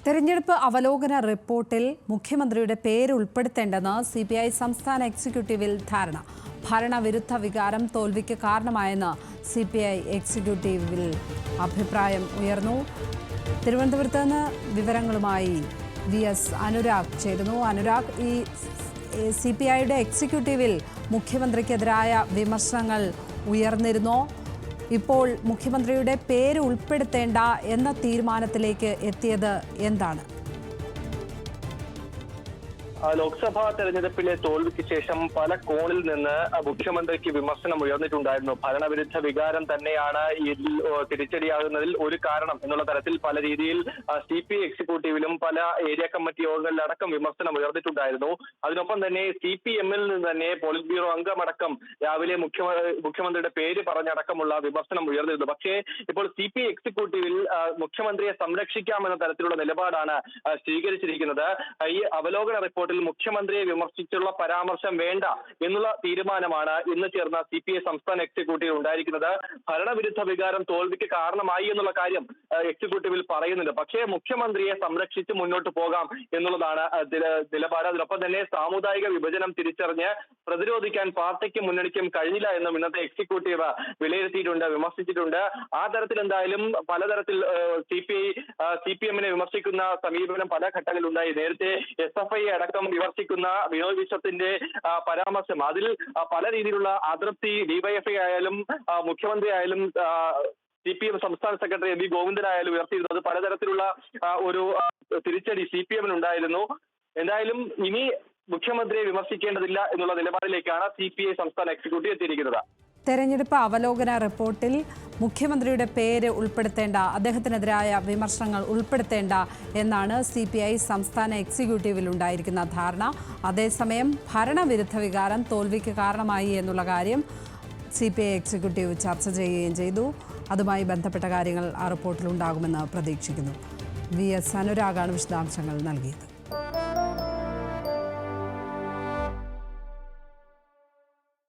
തെരഞ്ഞെടുപ്പ് അവലോകന റിപ്പോർട്ടിൽ മുഖ്യമന്ത്രിയുടെ പേര് ഉൾപ്പെടുത്തേണ്ടെന്ന് CPI സംസ്ഥാന എക്സിക്യൂട്ടീവിൽ ധാരണ. ഭരണവിരുദ്ധ വികാരം തോൽവിക്ക് കാരണമായെന്ന് CPI എക്സിക്യൂട്ടീവിൽ അഭിപ്രായം ഉയർന്നു. തിരുവനന്തപുരത്ത് നിന്ന് വിവരങ്ങളുമായി VS അനുരാഗ് ചേരുന്നു. അനുരാഗ്, ഈ CPIയുടെ എക്സിക്യൂട്ടീവിൽ മുഖ്യമന്ത്രിക്കെതിരായ വിമർശനങ്ങൾ ഉയർന്നിരുന്നോ? ഇപ്പോൾ മുഖ്യമന്ത്രിയുടെ പേര് ഉൾപ്പെടുത്തേണ്ട എന്ന തീരുമാനത്തിലേക്ക് എത്തിയത് എന്താണ്? ലോക്സഭാ തെരഞ്ഞെടുപ്പിലെ തോൽവിക്ക് ശേഷം പല കോണിൽ നിന്ന് മുഖ്യമന്ത്രിക്ക് വിമർശനം ഉയർന്നിട്ടുണ്ടായിരുന്നു. ഭരണവിരുദ്ധ വികാരം തന്നെയാണ് ഇതിൽ തിരിച്ചടിയാകുന്നതിൽ ഒരു കാരണം എന്നുള്ള തരത്തിൽ പല രീതിയിൽ CPI എക്സിക്യൂട്ടീവിലും പല ഏരിയ കമ്മിറ്റി യോഗങ്ങളിലടക്കം വിമർശനം ഉയർന്നിട്ടുണ്ടായിരുന്നു. അതിനൊപ്പം തന്നെ CPM-ൽ നിന്ന് തന്നെ പോളിറ്റ് ബ്യൂറോ അംഗമടക്കം രാവിലെ മുഖ്യമന്ത്രിയുടെ പേര് പറഞ്ഞടക്കമുള്ള വിമർശനം ഉയർന്നിരുന്നു. പക്ഷേ ഇപ്പോൾ CPI എക്സിക്യൂട്ടീവിൽ മുഖ്യമന്ത്രിയെ സംരക്ഷിക്കാമെന്ന തരത്തിലുള്ള നിലപാടാണ് സ്വീകരിച്ചിരിക്കുന്നത്. ഈ അവലോകന റിപ്പോർട്ടിൽ മുഖ്യമന്ത്രിയെ വിമർശിച്ചുള്ള പരാമർശം വേണ്ട എന്നുള്ള തീരുമാനമാണ് ഇന്ന് ചേർന്ന CPI സംസ്ഥാന എക്സിക്യൂട്ടീവ് ഉണ്ടായിരിക്കുന്നത്. ഭരണവിരുദ്ധ വികാരം തോൽവിക്ക് കാരണമായി എന്നുള്ള കാര്യം എക്സിക്യൂട്ടീവിൽ പറയുന്നുണ്ട്. പക്ഷേ മുഖ്യമന്ത്രിയെ സംരക്ഷിച്ച് മുന്നോട്ട് പോകാം എന്നുള്ളതാണ് നിലപാട്. അതിനൊപ്പം തന്നെ സാമുദായിക വിഭജനം തിരിച്ചറിഞ്ഞ് പ്രതിരോധിക്കാൻ പാർട്ടിക്കും മുന്നണിക്കും കഴിഞ്ഞില്ല എന്നും ഇന്നത്തെ എക്സിക്യൂട്ടീവ് വിലയിരുത്തിയിട്ടുണ്ട്, വിമർശിച്ചിട്ടുണ്ട്. ആ തരത്തിൽ എന്തായാലും പലതരത്തിൽ CPM-നെ വിമർശിക്കുന്ന സമീപനം പല ഘട്ടങ്ങളിലുണ്ടായി. നേരത്തെ SFI അടക്കം വിമർശിക്കുന്ന വിനോദ് വിശ്വത്തിന്റെ പരാമർശം, അതിൽ പല രീതിയിലുള്ള അതൃപ്തി DYFI ആയാലും മുഖ്യമന്ത്രി ആയാലും CPM സംസ്ഥാന സെക്രട്ടറി MV ഗോവിന്ദനായാലും ഉയർത്തിയിരുന്നത് പലതരത്തിലുള്ള ഒരു തിരിച്ചടി CPM-നുണ്ടായിരുന്നു. എന്തായാലും ഇനി മുഖ്യമന്ത്രിയെ വിമർശിക്കേണ്ടതില്ല എന്നുള്ള നിലപാടിലേക്കാണ് CPI സംസ്ഥാന എക്സിക്യൂട്ടീവ് എത്തിയിരിക്കുന്നത്. തെരഞ്ഞെടുപ്പ് അവലോകന റിപ്പോർട്ടിൽ മുഖ്യമന്ത്രിയുടെ പേര് ഉൾപ്പെടുത്തേണ്ട, അദ്ദേഹത്തിനെതിരായ വിമർശനങ്ങൾ ഉൾപ്പെടുത്തേണ്ട എന്നാണ് CPI സംസ്ഥാന എക്സിക്യൂട്ടീവിൽ ഉണ്ടായിരിക്കുന്ന ധാരണ. അതേസമയം ഭരണവിരുദ്ധ വികാരം തോൽവിക്ക് കാരണമായി എന്നുള്ള കാര്യം CPI എക്സിക്യൂട്ടീവ് ചർച്ച ചെയ്യുകയും ചെയ്തു. അതുമായി ബന്ധപ്പെട്ട കാര്യങ്ങൾ ആ റിപ്പോർട്ടിൽ ഉണ്ടാകുമെന്ന് പ്രതീക്ഷിക്കുന്നു. VS അനുരാഗാണ് വിശദാംശങ്ങൾ നൽകിയത്.